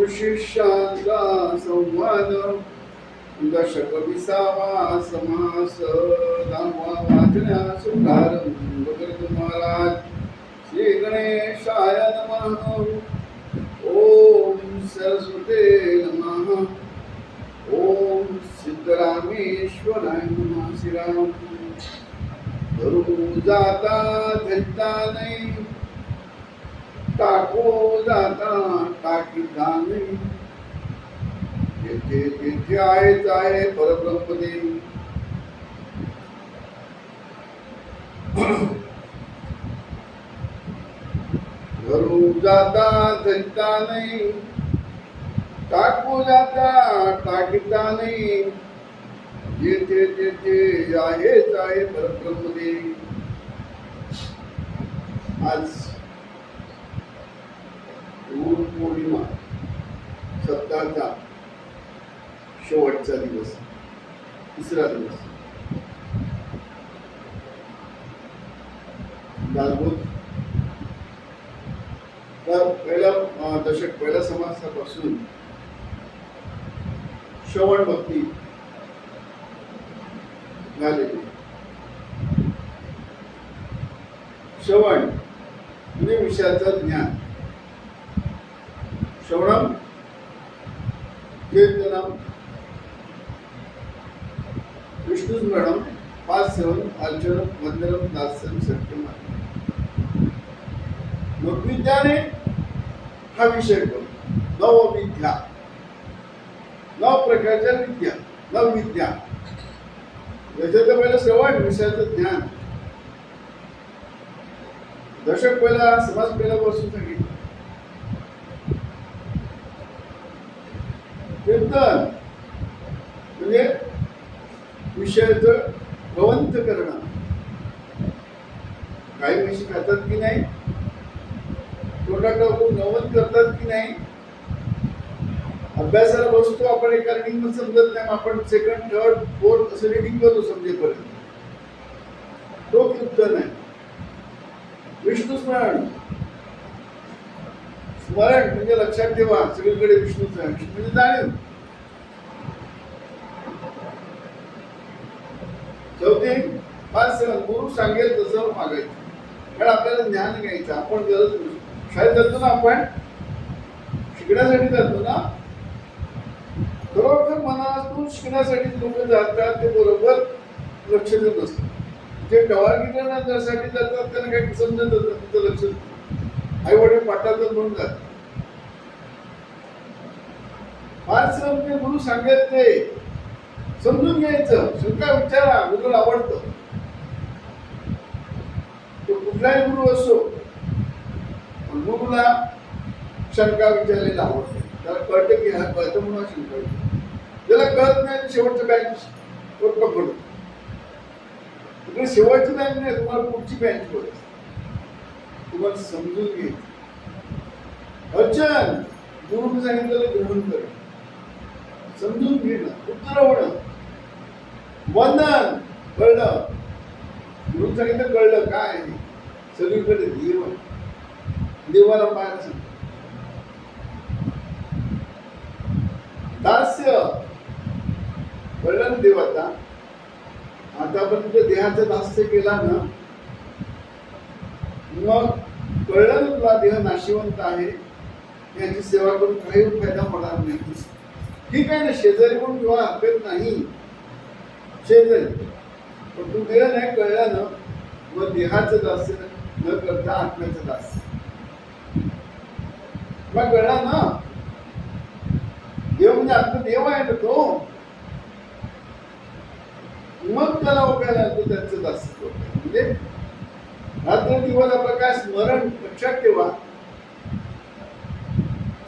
गुरु शिष्यांचा संवाद दशक 20वा समास 10वा वाचण्यास प्रारंभ करतो महाराज. श्री गणेशाय नमः. ओम सरस्वते नमः. ओम सिद्धरामेश्वराय नमः. श्रीराम धरू जाता धरता नाही, टाको जाता टाकीता नाही. तेथे तेथे आहेच आहे परब्रह्मदेव. धरू जाता धरता नाही, टाकू जाता टाकीता नाही. जेथे तेथे आहेच आहे परब्रह्मदेव. आज गुरुपौर्णिमा सप्ताहाचा शेवटचा दिवस, तिसरा दिवस. पहिल्या दशक पहिल्या समासापासून श्रवण भक्ती झालेली. श्रवण म्हणजे विषयाचं ज्ञान. श्रवणम कीर्तनम विष्णुस्मरणम पास्यम अर्चनम वंदनम दास्यम सत्यम. मग विद्याने हा विषय करू. नवविद्या, नव प्रकारच्या विद्या, नवविद्या. याच्यात पहिलं श्रवण, विषयाचं ज्ञान. दशक पहिला समाज पहिल्यापासून सांगितलं. कीर्तन म्हणजे विषयाचं प्रवंत करणं. काही विषय खातात की नाही, तोंडात नवंत करतात की नाही. अभ्यासाला बसतो आपण, एका रिडिंग समजत नाही, आपण सेकंड थर्ड फोर्थ असं रिडिंग करतो समजेपर्यंत. तो कीर्तन आहे. विष्णू स्मरण, स्मरण म्हणजे लक्षात ठेवा सगळीकडे विष्णूच आहे. विष्णू म्हणजे जाणीव. चौथे पाच गुरु सांगेल तसं मागायचं. कारण आपल्याला ज्ञान घ्यायचं. आपण गरज शाळेत जातो ना, आपण शिकण्यासाठी जातो ना. खरोखर मनातून शिकण्यासाठी लोक जातात, ते बरोबर लक्ष देत असतात. जे डवाळगिरीसाठी जातात त्यांना काही समजत असतात, तिथं लक्ष. आई वडील पाठात म्हणून जातात. फारस म्हणजे गुरु सांगत ते समजून घ्यायचं. शंका विचारा, गुरुला आवडतं. तो कुठलाही गुरु असो, गुरुला शंका विचारलेला आवडते. त्याला कळतं की हा कळतं म्हणून शंका विचार. ज्याला कळत नाही शेवटचं बँच पकडतो. तिकडे शेवटची बँक नाही, तुम्हाला पुढची बँच पडते. तुम्हाला समजून घ्यायचं. अर्चन गुरुने सांगितलेलं ग्रहण करणं, समजून घेणं, उत्तर होणं. वंदन कळलं, गुरु सांगितलं कळलं काय आहे. सगळीकडे देव आहे, देवाला पाहायला सांग. दास्य कळलं ना देवाचा. आतापर्यंत देहाचं दास्य केला ना, मग कळलं ना तुला देह नाशिवंत आहे, याची सेवा करून काही फायदा होणार नाही. ठीक आहे ना, शेजारी पण किंवा हरकत नाही, शेजारी. पण तू देह नाही कळला ना, मग देहाचं दास्य न करता आत्म्याचं दास्य. मग कळला ना, देव म्हणजे आत्मदेव आहे ना तो. मग त्याला ओळखायला तो त्यांचं दास्य करतो. म्हणजे रात्र दिवस आपलं काय स्मरण लक्षात ठेवा.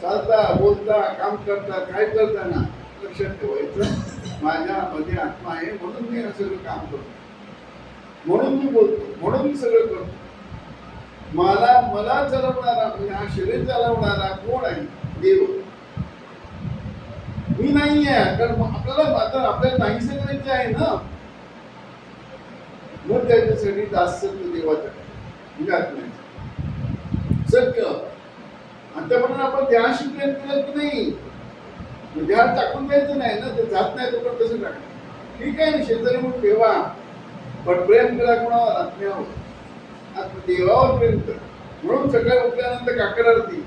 चालता बोलता काम करता काय करताना लक्षात ठेवायचं, माझ्या मध्ये आत्मा आहे म्हणून मी सगळं काम करतो, म्हणून मी बोलतो, म्हणून मी सगळं करतो. मला चालवणारा म्हणजे हा शरीर चालवणारा कोण आहे? देव. मी नाही आहे. कारण आपल्याला नाहीसे करायचे आहे ना. मग त्याच्यासाठी दास्य देवाचं म्हणजे आत्म्याचं सत्य. अंतःकरण आपण ध्यानशी प्रेम केलं की नाही, ध्यान टाकून द्यायचं नाही ना, ते जात नाही तो पण तसं टाका. ठीक आहे ना, शेजारी म्हणून ठेवा, पण प्रेम करा कोणावर? आत्म्यावर, आत्मदेवावर प्रेम करा. म्हणून सकाळी उठल्यानंतर काकड आरती,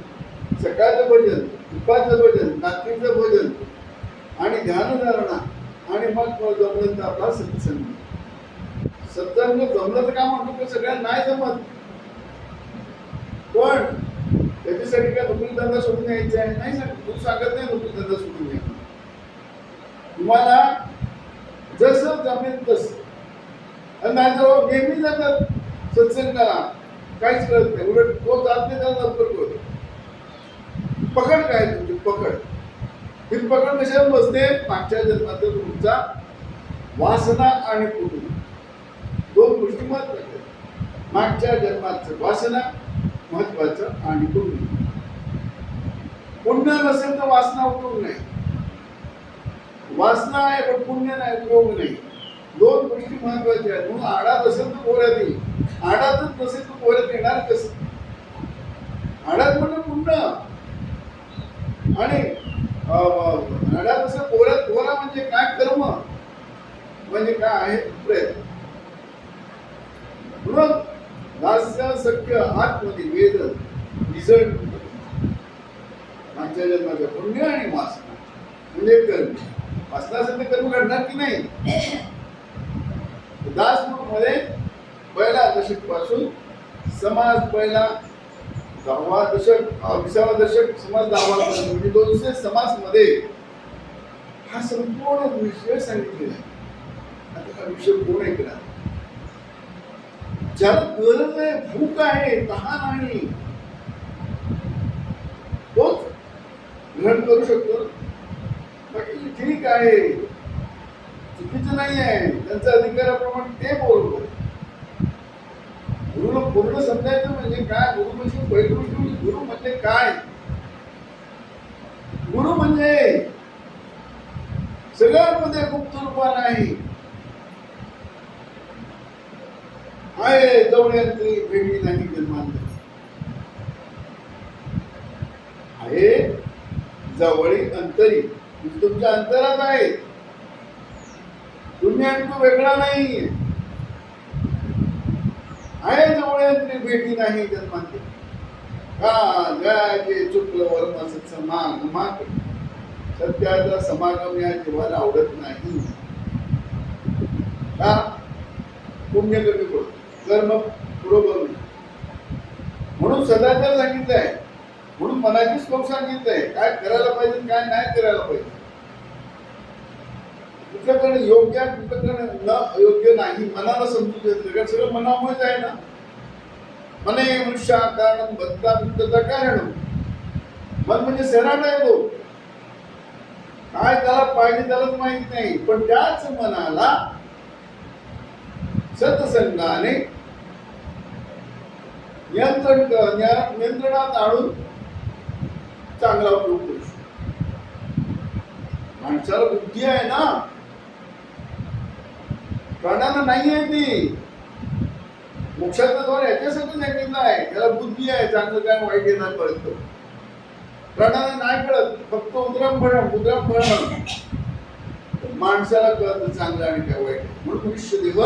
सकाळचं भजन, दुपारचं भजन, रात्रीचं भजन आणि ध्यानधारणा, आणि मग जमलं तर आपला सत्संग. सत्संग जमलं तर काय म्हणतो की सगळ्यांना नाही जमत, पण त्याच्यासाठी काय नोकरी धंदा सोडून यायचा आहे? नाही सांगत, तू सांगत नाही नोकरी धंदा सोडून यायचा. तुम्हाला जसं जमेल तसं. आणि नाही जर नेहमी जातात सत्संगाला, काहीच कळत नाही, उलट तो जात नाही त्याला लवकर कळत. पकड काय तुमची? पकड ही पकड कशावर बसते? मागच्या जन्माचा तुमचा वासना आणि पुण्य, दोन गोष्टी महत्वाच्या. मागच्या जन्माचं वासना महत्वाचं आणि पुण्य. पुण्य नसेल तर वासना उपयोग नाही, वासना आहे पण पुण्य नाही, उपयोग नाही. दोन गोष्टी महत्वाच्या आहेत. म्हणून आडात असेल तर पोऱ्यात येईल, आडातच नसेल तर पोऱ्यात येणार कसं? आडात म्हणजे पुण्य, आणि आडात असेल पोऱ्यात, पोरा म्हणजे काय? कर्म म्हणजे काय आहे? प्रयत्न. म्हणून दास्य सख्य आत्मनिवेदन रिझल्ट मागच्या जन्माचं पुण्य आणि वासना म्हणजे कर्म. वासना असेल तर कर्म घडणार की नाही? दास मध्ये पहिला दशक पासून समाज पहिला 10वा दशक, 20वा दशक, समाज 10वा दशक, म्हणजे 200 समाज मध्ये हा संपूर्ण विषय सांगितलेला आहे. आता हा विषय कोण ऐकणार? ज्याला गरज आहे, भूक आहे, तहान आहे, तोच ग्रहण करू शकतो. बाकी ठीक आहे, चुकीचं नाही आहे, त्यांच्या अधिकाराप्रमाणे ते बरोबर. गुरुला पूर्ण समजायचं म्हणजे काय? गुरु म्हणजे पहिली गोष्ट म्हणजे गुरु म्हणजे काय? गुरु म्हणजे सगळ्यांमध्ये गुप्त रूपान आहे. आहे जवळयंत्री भेटी नाही जन्मांतर, आहे जवळी अंतरी, तुमच्या अंतरात आहे. तुम्ही आणि तो वेगळा नाही आहे. जवळयंत्री भेटी नाही जन्मांतर, का जयाचे चुकलं वर्म सत्समाग, सत्याचा समागम या जीवाला आवडत नाही. का? पुण्य कमी पडतो, कर्म बरोबर. म्हणून सदाचार सांगितलंय, म्हणून मनाची श्लोक सांगितलंय, काय करायला पाहिजे काय नाही करायला पाहिजे. तुझ्याकडे योग्य आहे, तुझ्याकडे न योग्य नाही, मनाला समजून घेतलं. कारण सगळं मनामुळेच आहे ना. मने मनुष्य कारण बदला कारण. मन म्हणजे सराट आहे तो, काय त्याला पाहिजे त्यालाच माहित नाही. पण त्याच मनाला सत्संगाने नियंत्रणात आणून चांगला उपयोग करू शकतो. माणसाला बुद्धी आहे ना, प्राण्याला नाही आहे ती. मोक्षाचा द्वार याच्यासाठी सांगितलं आहे, त्याला बुद्धी आहे, चांगलं काय वाईट येणार कळत. प्राण्याला नाही कळत, फक्त उद्रम भरण. माणसाला कळत चांगलं आणि काय वाईट. म्हणून मनुष्य देह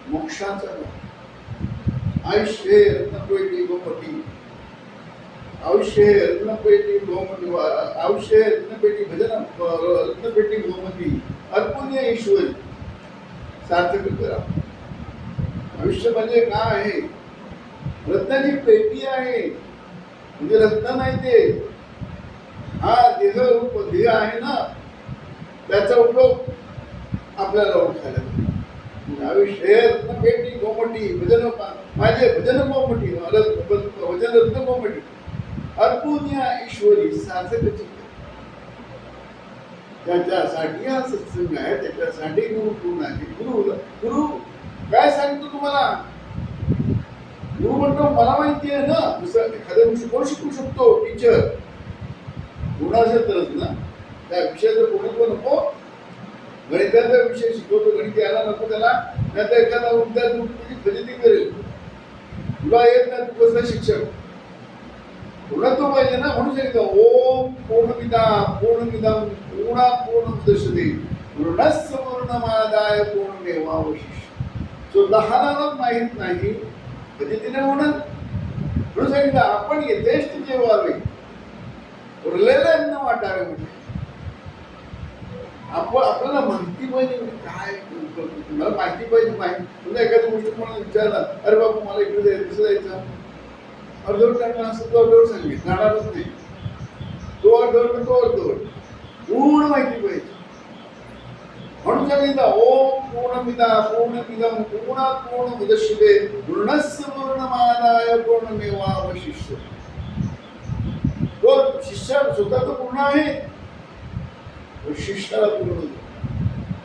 मोक्षाचा आयुष्य रत्नपेटी गोमती, आयुष्य रत्नपेटी गोमती, आयुष्य रत्नपेटी भजन रत्नपेटी गोमती, अर्पुण्य ईश्वरी सार्थक करा. आयुष्य म्हणजे काय आहे? रत्नाची पेटी आहे, म्हणजे रत्न नाही ते, हा देह रूप देह आहे ना, त्याचा उपयोग आपल्याला ओळखायला. आयुष्य रत्नपेटी गोमटी भजन, माझे भजन गोमटी, भजन रत्न गोमटी, अर्पुण्य ईश्वरी सार्थक. त्याच्यासाठी हा सत्संग आहे, त्याच्यासाठी गुरु कोण आहे? गुरु काय सांगतो तुम्हाला? गुरु म्हणतो मला माहिती आहे ना. दुसरा एखाद्या गोष्टी कोण शिकू शकतो? टीचर. गुण असेल तरच ना. त्या विषयाचं गुणत्व नको. गणिताचा विषय शिकवतो, गणित यायला नको त्याला, नाही तर एखादा विद्यार्थी त्याची फजिती करेल. तुला येत नाही, तू कसला शिक्षक? पूर्णत्व पाहिजे ना, म्हणून सांगितलं ओम पूर्णमिदं पूर्णात् पूर्णमुदच्यते पूर्णस्य पूर्णमादाय पूर्णमेवावशिष्यते. स्वतःला माहित नाही कधी तिने होणार, म्हणून सांगितलं आपण यथेष्ट जेवावे उरलेलं अन्न वाटावे. म्हणजे आपल्याला माहिती पाहिजे, म्हणजे काय मला माहिती पाहिजे. म्हणजे एखादी गोष्ट मला विचारला, अरे बाबा मला इकडे जायचं कसं जायचं, अर्धवट टाइम असं तो अर्धवट सांगेल, जाणारच नाही. तो अर्धवट पूर्ण माहिती पाहिजे. म्हणून सांगितलं ओम पूर्णमिदं पूर्णात् पूर्णमुदच्यते पूर्णस्य पूर्णमादाय पूर्णमेवावशिष्यते. तो शिष्य स्वतः तर पूर्ण आहे, शिष्याला पूर्ण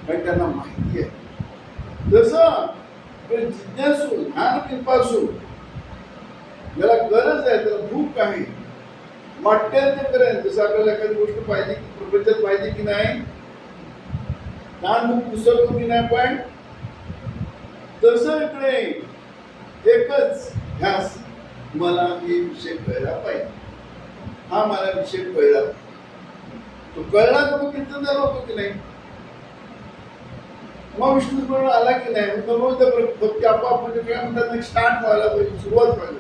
कारण त्यांना माहिती आहे. जसं जिज्ञासू ज्ञान पिपासू ज्याला गरज आहे, त्याला भूक आहे, वाटेल ते करेल. जसं आपल्याला एखादी गोष्ट पाहिजे, प्रपंचात पाहिजे की नाही, ज्ञान भूक पुस्तक की नाही, पण तसं इकडे एकच ध्यास, मला हे विषय कळला पाहिजे, हा मला विषय कळला. तो कळला तर मग कीर्तन झालं होतं की नाही, मग विष्णू स्मरण आला की नाही, मग भक्ती आपोआप म्हणजे काय म्हणतात स्टार्ट व्हायला पाहिजे, सुरुवात व्हायला.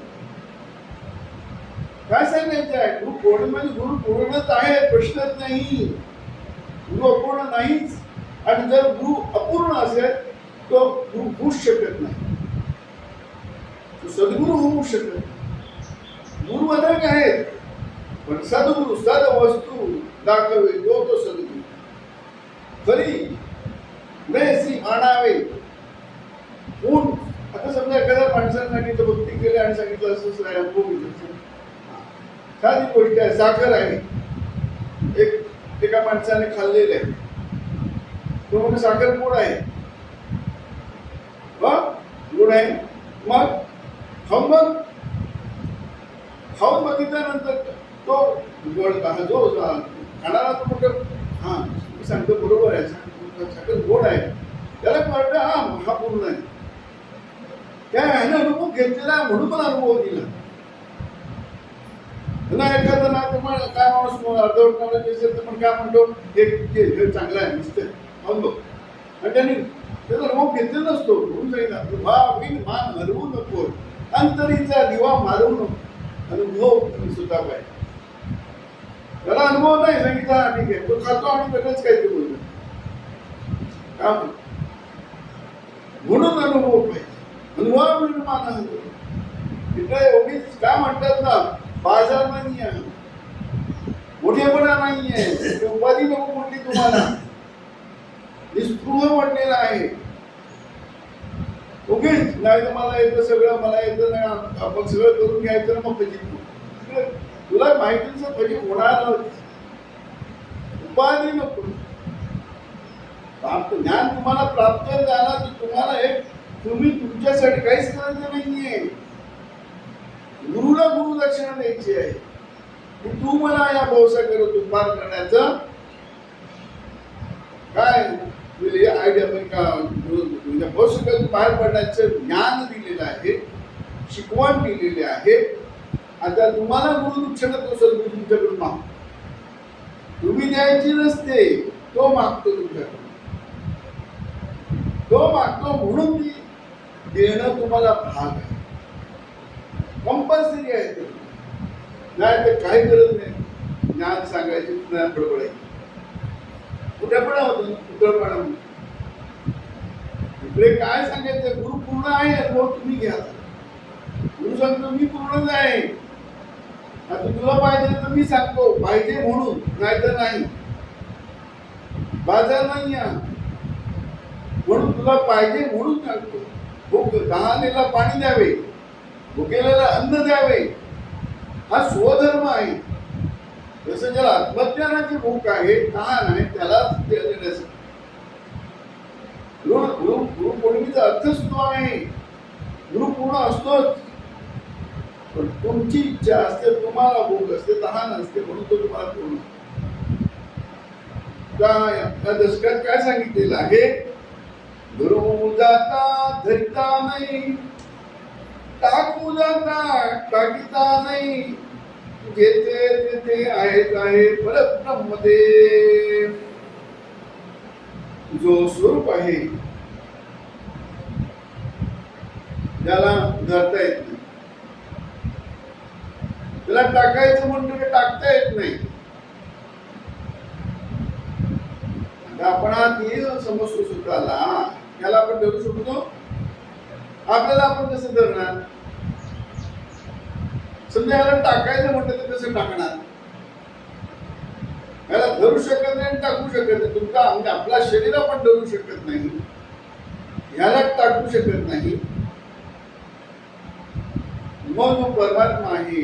काय सांगायचं आहे, गुरु पूर्ण म्हणजे गुरु पूर्णच आहे, प्रश्नच नाही. गुरु अपूर्ण नाहीच. आणि जर गुरु अपूर्ण असेल तो गुरु होऊच शकत नाही, तो सद्गुरु होऊ शकत नाही. गुरु अनेक आहेत, पण सद्गुरु सद वस्तू दाखवे तो सद्गुरु खरी वेसी आणावे. ऊन आता समजा एखाद्या माणसाने सांगितलं भक्ती केली आणि सांगितलं असं साधी गोष्ट आहे, साखर आहे, एका माणसाने खाल्लेलं आहे, तो म्हणजे साखर गोड आहे, गोड आहे. मग खाऊन बघितल्यानंतर तो गोड जो खाणारा तो म्हणतो हा मी सांगतो बरोबर आहे, साखर गोड आहे, त्याला वाटतं हा पूर्ण आहे. त्या ह्याने अनुभव घेतलेला म्हणून मला अनुभव दिला. एखादा ना काय माणूस अर्धवट नॉलेज असेल तर पण काय म्हणतो हे चांगलं आहे नुसतं बघ, आणि त्यांनी त्याचा अनुभव घेतलेला नसतो. म्हणून सांगितलं भाविन मान हरवू नको, अंतरीचा दिवा मारू नको. अनुभव तुम्ही सुद्धा पाहिजे. त्याला अनुभव नाही सांगितला ठीक आहे, तो खातो आणि वेगळंच काहीतरी बोलतो का, म्हणून अनुभव पाहिजे. अनुभव मान हरवू तिकडे एवढीच काय म्हणतात ना, बाजार नाहीये, मोठेपणा नाहीये, उपाधी नको म्हटली तुम्हाला, निस्पृह म्हटलेला आहे. उगीच नाही तर मला येतं सगळं, मला येतं नाही, आपण सगळं करून घ्यायचं ना, मग फजित तुला माहितीचं फजित होणार. उपाधी नको. ज्ञान तुम्हाला प्राप्त झाला की तुम्हाला एक तुम्ही तुमच्यासाठी काहीच करायचं नाहीये. गुरुला गुरु दक्षिणा द्यायची आहे की तू मला या भवसागरातून पार करण्याचं काय आयडिया पण का भवसागरातून बाहेर पडण्याचं ज्ञान दिलेलं आहे, शिकवण दिलेली आहे. आता तुम्हाला गुरु दक्षिणा तो सद्गुरू तुमच्याकडून मागतो, तुम्ही द्यायची नसते, तो मागतो तुमच्याकडून, तो मागतो म्हणून ती देणं तुम्हाला भाग आहे, कंपल्सरी आहे. ते नाही तर काही गरज नाही. ज्ञान सांगायची ज्ञान बडबडायची कुठेपणा होतो, कुठेपणा. इकडे काय सांगायचं, गुरु पूर्ण आहे, अनुभव तुम्ही घ्या. गुरु सांगतो मी पूर्णच आहे, आता तुला पाहिजे तर मी सांगतो पाहिजे म्हणून, नाही तर नाही. बाजार नाही म्हणून तुला पाहिजे म्हणून सांगतो. भूक तहानेला पाणी द्यावे, भुकेलेला अन्न द्यावे, हा स्वधर्म आहे. जसं ज्याला आत्मज्ञानाची भूक आहे, तहान आहे, त्यालाच देण्याचं गुरु पौर्णिमेचा अर्थच तो आहे. गुरु पूर्ण असतोच, पण तुमची इच्छा असते, तुम्हाला भूक असते, तहान असते, म्हणून तो तुम्हाला पूर्ण. त्या दशकात काय सांगितलेलं आहे, गुरु जाता धरिता नाही, टाकू जाता टाकीता नाही, जेथे तेथे आहे परब्रह्ममध्ये जो स्वरूप आहे त्याला धरता येत नाही, त्याला टाकायचं म्हणतो की टाकता येत नाही. आपण हा ध्येय समजतो स्वतःला, त्याला आपण धरू शकतो. आपल्याला आपण कसं धरणार? समजा याला टाकायचं म्हटलं तर कसं टाकणार? याला धरू शकत नाही आणि टाकू शकत नाही. तुमचा म्हणजे आपला शरीर आपण धरू शकत नाही, याला टाकू शकत नाही. मग जो परमात्मा आहे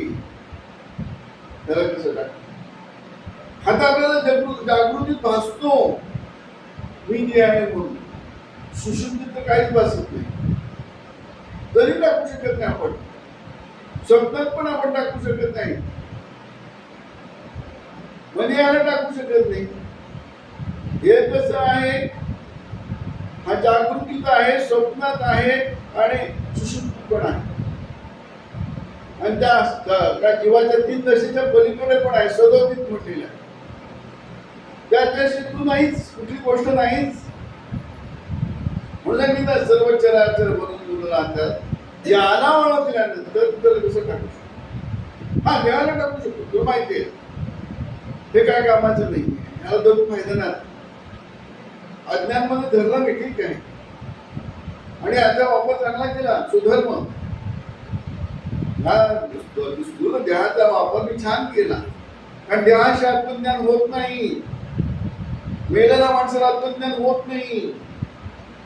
त्याला कसं टाकणार? आता आपल्याला जागृतीत भासतो मी जे आहे म्हणून. सुशुद्धीत तर काहीच भासत नाही, तरी टाकू शकत नाही आपण. स्वप्नात पण आपण टाकू शकत नाही, म्हणजे याला टाकू शकत नाही. हे कसं आहे? हा जागृतीत आहे, स्वप्नात आहे आणि सुशुद्धीत पण आहे. आणि त्या जीवाच्या 3 दशेच्या पलीकडे पण आहे, सदोदित म्हटलेलं आहे. त्याच्याशी तू नाहीच, कुठली गोष्ट नाहीच. म्हणून मी सर्व चराचर म्हणून तुला राहतात. याला ओळखल्यानंतर तुला कसं टाकू शकतो? हा, देवाला टाकू शकतो, तुला माहिती आहे. हे काय कामाचं नाही, याला धरून फायदा नाही. अज्ञान मध्ये धरलं मी, ठीक आहे, आणि याचा वापर चांगला केला, सुधर्म. स्थूल देहाचा वापर मी छान केला, कारण देहाशी आत्मज्ञान होत नाही. मेलेल्या माणसाला आत्मज्ञान होत नाही.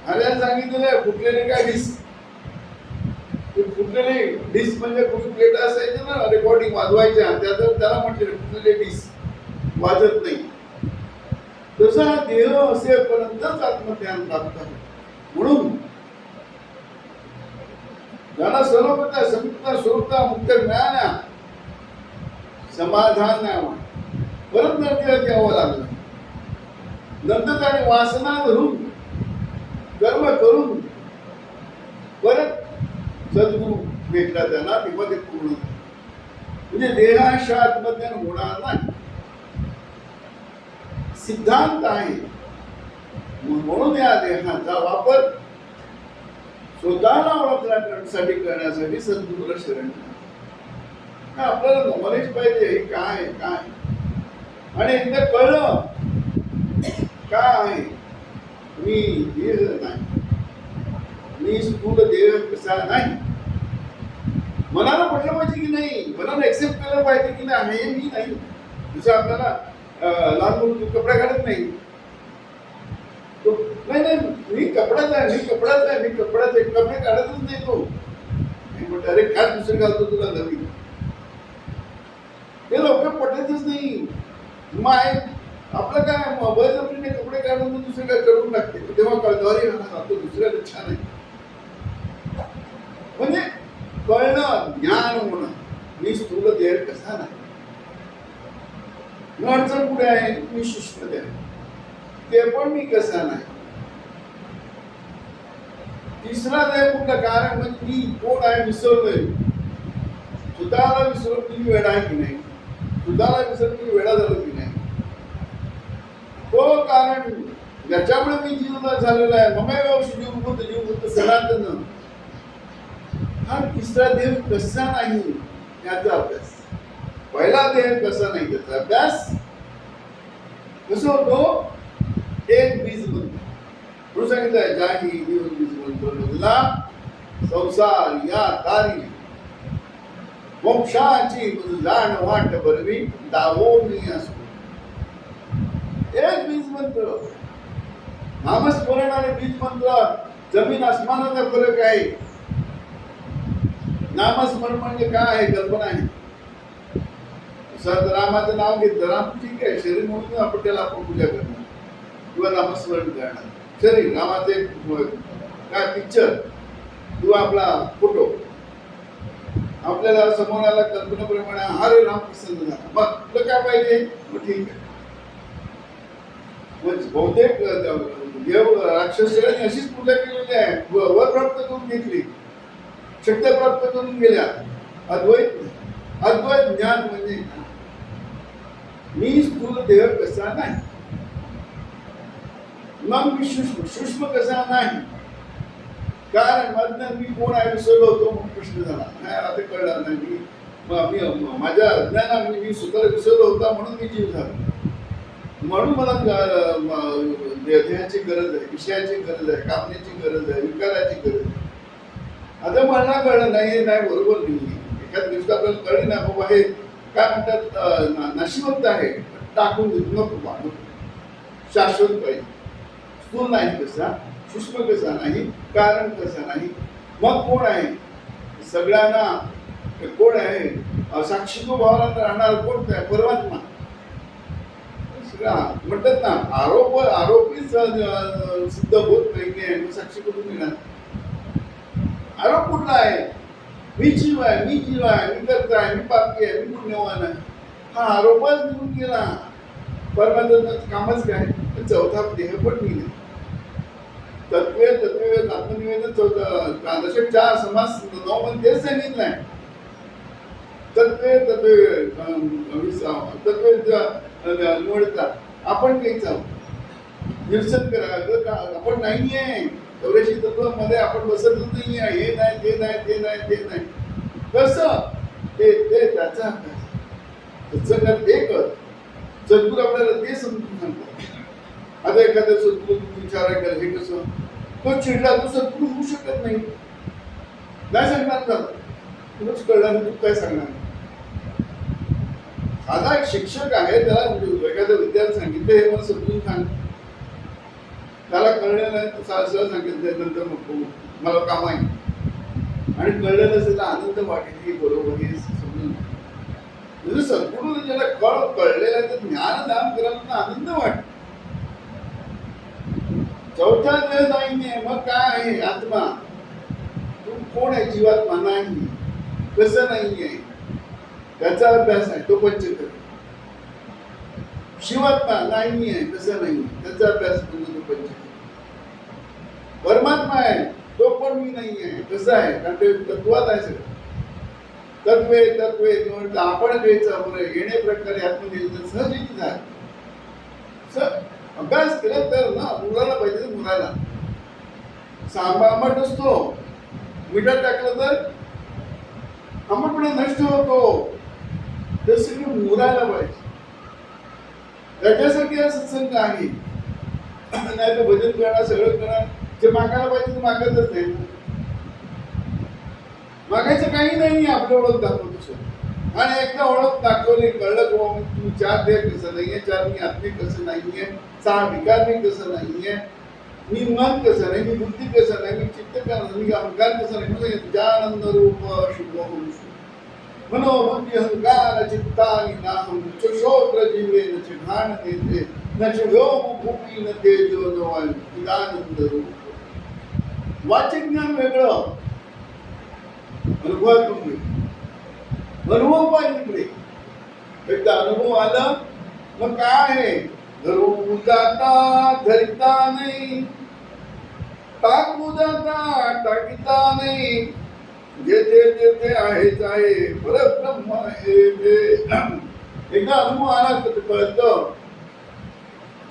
आल्याला सांगितलेलं आहे, फुटलेले काय डिस्क, फुटलेले डिस्क म्हणजे कुठे प्लेट असायचे ना रेकॉर्डिंग वाजवायच्या, त्याला म्हटलेलं फुटलेले डिस्क वाजत नाही. तसं हा देह असेपर्यंतच आत्मज्ञान प्राप्त आहे. म्हणून ज्याला सर्वप्रथा समुक्ता स्वरूपता मुक्त मिळाल्या, समाधान नाही, परत नंतर द्यावं लागलं. नंतर त्याने वासना धरून कर्म करून परत सद्गुरू भेटला त्यांना, मध्ये पूर्ण. म्हणजे देहाशी आत्मज्ञान होणार नाही, सिद्धांत आहे. म्हणून या देहाचा वापर स्वतःला ओळखण्यासाठी करण्यासाठी सद्गुरूला शरण. आपल्याला नॉलेज पाहिजे हे काय काय, आणि एकदा कळलं काय आहे, मी देह नाही, मी स्थूल देह कसा नाही. मनाला म्हटलं पाहिजे की नाही, मनाला एक्सेप्ट केलं पाहिजे की नाही, हे मी नाही. जसं आपल्याला लहान मुलं कपडे घालत नाही, नाही मी कपडाच आहे, मी कपडाच आहे, मी कपडाच आहे, कपडे काढतच नाही तो. म्हणतो अरे काय दुसरं घालतो तुला नवीन. ते लवकर पटतच नाही. माय आपलं काय बळजबरीने कपडे काढून दुसरं काय करून टाकते, तेव्हा कळतो अरे तो दुसऱ्याला छान आहे. म्हणजे कळणं, ज्ञान होणं, मी स्थूल देह कसा नाही. अडचण कुठे आहे? मी सूक्ष्म देह, ते पण मी कसा नाही. तिसरा देह कुठलं? कारण म्हणजे मी कोण आहे विसरलोय. स्वतःला विसरून तुम्ही वेडा आहे की नाही? स्वतःला विसरून तुम्ही वेडा झालो की नाही? तो कारण ज्याच्यामुळे मी जीवनात झालेला आहे. ममेव जीवभूत सनातन. हा तिसरा देह कसा नाही याचा अभ्यास. पहिला देह कसा नाही त्याचा अभ्यास. कसं होतो? एक बीज बनतो. म्हणून सांगितलंय जाही देव बीज बनतो संसार या तारी मोक्षाची जाण वाट बरवी दावोनी असो. एक बीज मंत्र, नामस्मरण आणि बीज मंत्र जमीन आसमानाचा फरक आहे. नामस्मरण म्हणजे काय आहे? कल्पना आहे. संत रामाचं नाव घेतलं, राम ठीक आहे, शरीर म्हणून आपण त्याला आपण पूजा करणार किंवा नामस्मरण करणार. शरीर रामाचे काय पिक्चर किंवा आपला फोटो आपल्याला समोर आला, कल्पनेप्रमाणे अरे राम प्रसन्न झाला, मग तुला काय पाहिजे? मग ठीक आहे. बहुतेक देव राक्षसांनी अशीच पूजा केलेली आहे. वर प्राप्त करून घेतली, शक्ती प्राप्त करून गेल्या. अद्वैत अद्वैत ज्ञान म्हणजे मी स्थूल देह कसा नाही, मग मी सूक्ष्म कसा नाही. कारण मधनं मी कोण आहे विसरलो होतो म्हणून प्रश्न झाला. नाही आता कळलं नाही, माझ्या अज्ञानाने मी स्वतःला विसरलो होता म्हणून मी जीव झालो. म्हणून मला देहाची गरज आहे, विषयाची गरज आहे, कामण्याची गरज आहे, विकाराची गरज आहे. आता मला कळलं नाही, हे नाही बरोबर नाही. एखाद्या दिवशी आपल्याला कळलं नाही बाबा हे काय म्हणतात नाशिवंत आहे, टाकून देतो नको, शाश्वत पाहिजे. स्थूल नाही कसा, सूक्ष्म कसा नाही, कारण कसा नाही. मग कोण आहे सगळ्यांना, कोण आहे साक्षी भावाला राहणार कोण आहे, परमात्मा. म्हणतात ना आरोपी सिद्ध होत नाही, साक्षी कुठून मिळणार. आरोप कुठला आहे, मी जीव आहे, मी जीव आहे, मी करता आहे, मी पापी आहे, मी पुण्यवान आहे. हा आरोपच निघून गेला. परमात्म्याचं कामच काय, चौथा देह पण मी नाही. तत्वे आत्मनिवेदन दशक 4 समास 9 मध्ये तेच सांगितलंय. तत्वे निवडतात आपण काहीच निरसन करा. आपण नाहीये चौऱ्याशी तत्व मध्ये, आपण बसतच नाहीये. हे नाही ते नाही ते नाही ते नाही. कसं ते त्याचा सत्संगात ते कर. सद्गुरू आपल्याला ते समजून सांगतात. आता एखाद्या सद्गुरू विचारायला हे कसं, तो चिडला तो सद्गुरू होऊ शकत नाही. नाही सांगणार का तुलाच कळलं, तू काय सांगणार. साधा एक शिक्षक आहे, त्याला एखाद्या विद्यार्थी सांगितलं हे मला समजून सांग, त्याला कळलेलं नाही तर सहज सांगितलं नंतर नको मला काम आहे. आणि कळलेलं असेल तर आनंद वाटेल की बरोबर हे समजून. म्हणजे सद्गुरू ज्याला कळलेलं आहे तर ज्ञान दान करायला आनंद वाटतो. चौथा देह नाहीये, मग काय आहे आत्मा. तू कोण आहे, जीवात्मा नाही, कसं नाहीये, त्याचा अभ्यास आहे तो पंचकर. शिवात्मा नाहीये, कसं नाही, त्याचा अभ्यास म्हणजे तो पंचकर. परमात्मा आहे तो पण मी नाहीये, कसं आहे, कारण ते तत्वात आहे सगळं. तत्वे आपण घ्यायचं बरं येणे प्रकारे आत्मनिवेदन सहज येते झालं. अभ्यास केला तर ना मुलाला पाहिजे, मुलाला आंबट असतो, मिठात टाकलं तर आंबटपणा नष्ट होतो. तसं मुलाला पाहिजे, त्याच्यासाठी हा सत्संग आहे. नाही तर भजन करणार, सगळं करणार, जे मागायला पाहिजे ते मागतच नाही. मागायचं काही नाही, आपली ओळख दाखवतो. आणि एकदा ओळख दाखवली, कळलं की तुम्ही 4 देह कसं नाहीये, 4 मी आत्मिक कसं नाहीये, 6 विकार मी कसं नाहीये, मी मन कसं नाही, मी बुद्धी कसं नाही, मी चित्त कसं, मी अहंकार कसं नाही. म्हणजे ज्ञानंद रूप शुभ मनोबुद्धी अहंकार चित्तानि नाहं चक्षोत्र जीवे न च घाण देते न च व्योम भूपी न तेजो न वायू चिदानंद रूप. वाचिक ज्ञान वेगळं, अनुभवातून वेगळं. अनुभव पाहिजे. एकदा अनुभव आला मग काय आहे, धरून जाता धरिता नाही, टाकू जाता टाकीता नाही. जेथे आहेच आहे, परब्रह्म आहे. एकदा अनुभव आला तर कळतं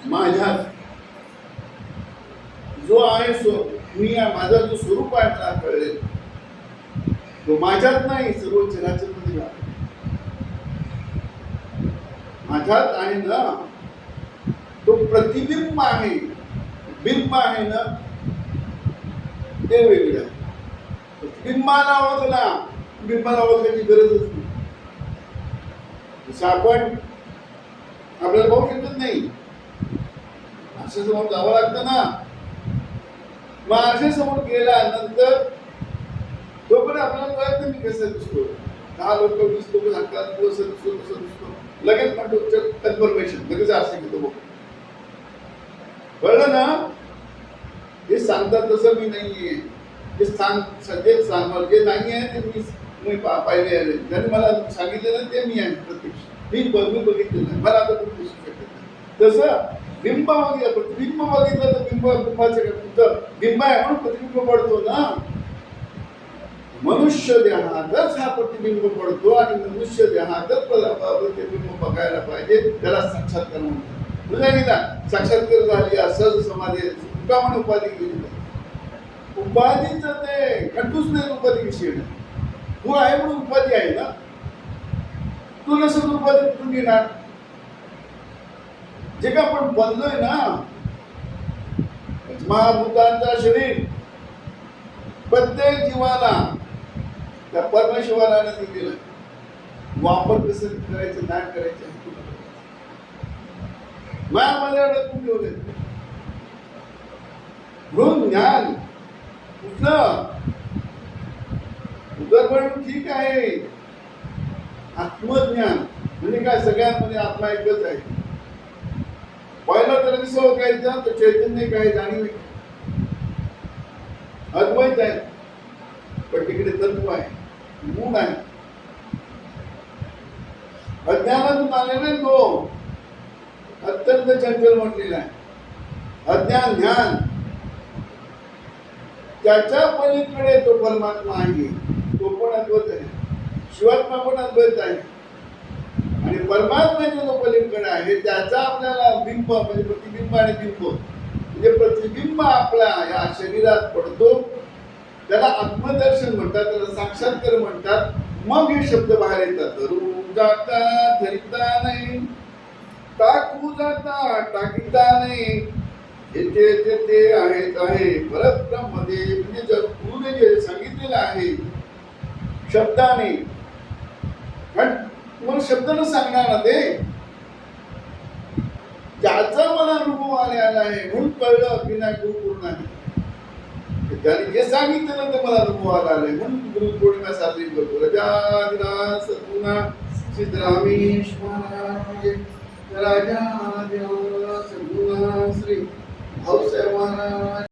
माझ्यात जो आहे मी आहे, माझा जो स्वरूप आहे मला कळले. तो माझ्यात नाही, सर्व चराचर मध्ये माझ्यात आहे ना. तो प्रतिबिंब आहे, बिंब आहे ना, ते वेगळं. बिंबाला ओळखला, बिंबाला ओळखायची गरजच नाही. आपण आपल्याला पाहू शकत नाही, असं समोर जावं लागतं ना. मग असे समोर गेल्यानंतर तो पण आपल्याला कळत नाही कसं दिसतो. 10 लोक 20 लोक सांगतात तू असं दिसतो तसं दिसतो, लगेच म्हणतो कन्फर्मेशन, लगेच असं घेतो. बघ कळलं ना, हे सांगतात तसं मी नाहीये. ते सगळे सांगणार जे नाही आहे ते मी पाहिले आहे, त्यांनी मला सांगितलेलं ते मी आहे. प्रत्यक्ष मी बघितलेलं नाही, मला आता पण दिसू शकत नाही. तसं बिंब बघितलं, प्रतिबिंब बघितलं तर बिंबाचं तुमचं बिंब आहे म्हणून प्रतिबिंब पडतो ना. मनुष्य देहातच हा प्रतिबिंब पडतो आणि मनुष्य देहातच प्रतिबिंब बघायला पाहिजे, त्याला साक्षात्कार म्हणतात. तुझ्या निदान साक्षात्कार झाली असं समाधी तुका म्हणून उपाधी केली. उपाधीच ते कंटूच नाही उपाधी विषय. तू आहे म्हणून उपाधी आहे ना, तू नसेल उपाधी कुठून घेणार? जे का आपण बनलोय ना, महाभूतांचा शरीर प्रत्येक जीवाला त्या परमेश्वराने दिलेला. वापर कसं करायचं नाही करायचं मायामध्ये अडकून ठेवले. म्हणून ज्ञान कुठलं उदरपण ठीक आहे. आत्मज्ञान म्हणजे काय? सगळ्यांमध्ये आत्मा एकच आहे. पहिला तर कसं ओळखायचं? तर चैतन्य काय? जाणीव अद्वैत आहे, पण तिकडे तत्व आहे, गुण आहे. अज्ञानातून आलेला तो अत्यंत चंचल म्हटलेला आहे. अज्ञान ज्ञान त्याच्या पलीकडे तो परमात्मा आहे. तो पण अद्वैत आहे, शिवात्मा पण अद्वैत आहे. आणि परमात्म्याच्या जो पलीकडे आहे त्याचा आपल्याला बिंब म्हणजे प्रतिबिंब आणि बिंब म्हणजे प्रतिबिंब आपला या शरीरात पडतो, त्याला आत्मदर्शन म्हणतात, त्याला साक्षात्कार म्हणतात. मग हे शब्द बाहेर येतात. धरू जाता धरिता नाही, टाकू जाता टाकिता नाही, येथे ते आहे परब्रह्म मध्ये. म्हणजे जर गुरुने जे सांगितलेलं आहे शब्दाने, कारण तुम्हाला शब्दानं सांगणार ना ते, ज्याचा मला अनुभव आलेला आहे म्हणून कळलं की नाही गुरु पूर्ण आहे. त्याने जे सांगितलं ते मला अनुभव आला आहे म्हणून गुरु पौर्णिमा साजरी करतो. राजा सद्गुणा सिद्धरामेश्वर राजा सद्गुणा श्री भाऊसाहेब महाराज.